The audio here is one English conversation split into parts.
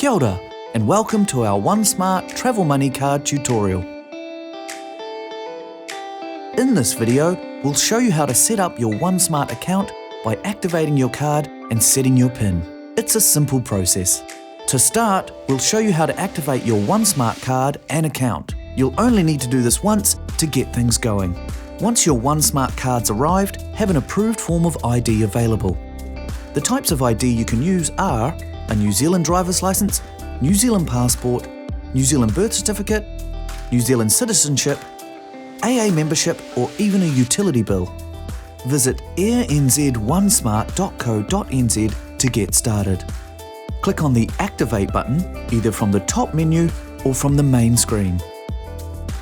Kia ora, and welcome to our OneSmart Travel Money Card tutorial. In this video, we'll show you how to set up your OneSmart account by activating your card and setting your PIN. It's a simple process. To start, we'll show you how to activate your OneSmart card and account. You'll only need to do this once to get things going. Once your OneSmart card's arrived, have an approved form of ID available. The types of ID you can use are a New Zealand driver's licence, New Zealand passport, New Zealand birth certificate, New Zealand citizenship, AA membership, or even a utility bill. Visit airnzonesmart.co.nz to get started. Click on the Activate button either from the top menu or from the main screen.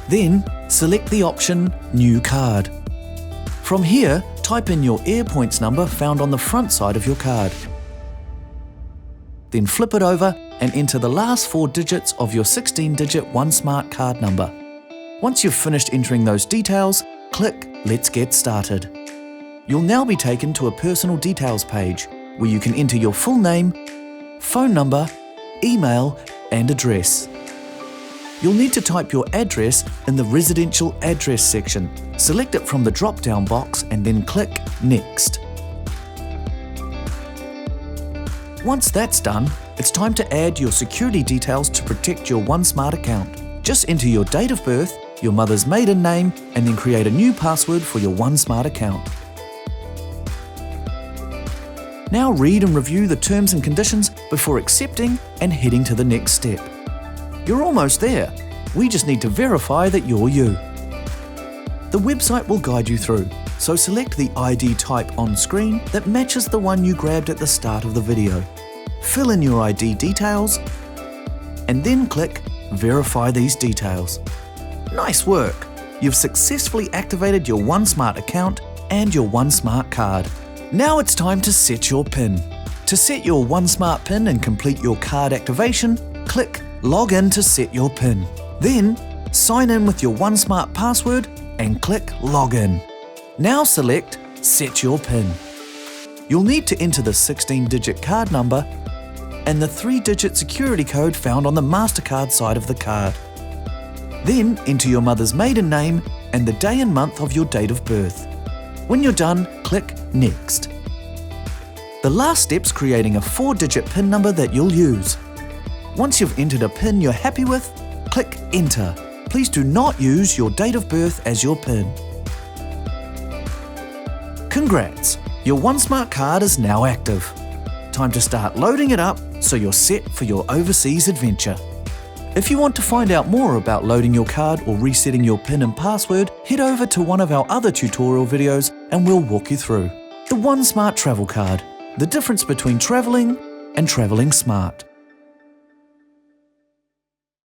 Then select the option New Card. From here, type in your AirPoints number found on the front side of your card. Then flip it over and enter the last 4 digits of your 16-digit OneSmart card number. Once you've finished entering those details, click Let's Get Started. You'll now be taken to a personal details page where you can enter your full name, phone number, email, and address. You'll need to type your address in the residential address section. Select it from the drop-down box and then click Next. Once that's done, it's time to add your security details to protect your OneSmart account. Just enter your date of birth, your mother's maiden name, and then create a new password for your OneSmart account. Now read and review the terms and conditions before accepting and heading to the next step. You're almost there. We just need to verify that you're you. The website will guide you through, so select the ID type on screen that matches the one you grabbed at the start of the video. Fill in your ID details, and then click Verify these details. Nice work! You've successfully activated your OneSmart account and your OneSmart card. Now it's time to set your PIN. To set your OneSmart PIN and complete your card activation, click Log in to set your PIN. Then, sign in with your OneSmart password and click Login. Now select Set Your PIN. You'll need to enter the 16-digit card number and the 3-digit security code found on the MasterCard side of the card. Then enter your mother's maiden name and the day and month of your date of birth. When you're done, click Next. The last step's creating a 4-digit PIN number that you'll use. Once you've entered a PIN you're happy with, click Enter. Please do not use your date of birth as your PIN. Congrats! Your OneSmart card is now active. Time to start loading it up so you're set for your overseas adventure. If you want to find out more about loading your card or resetting your PIN and password, head over to one of our other tutorial videos and we'll walk you through. The OneSmart Travel Card, the difference between travelling and travelling smart.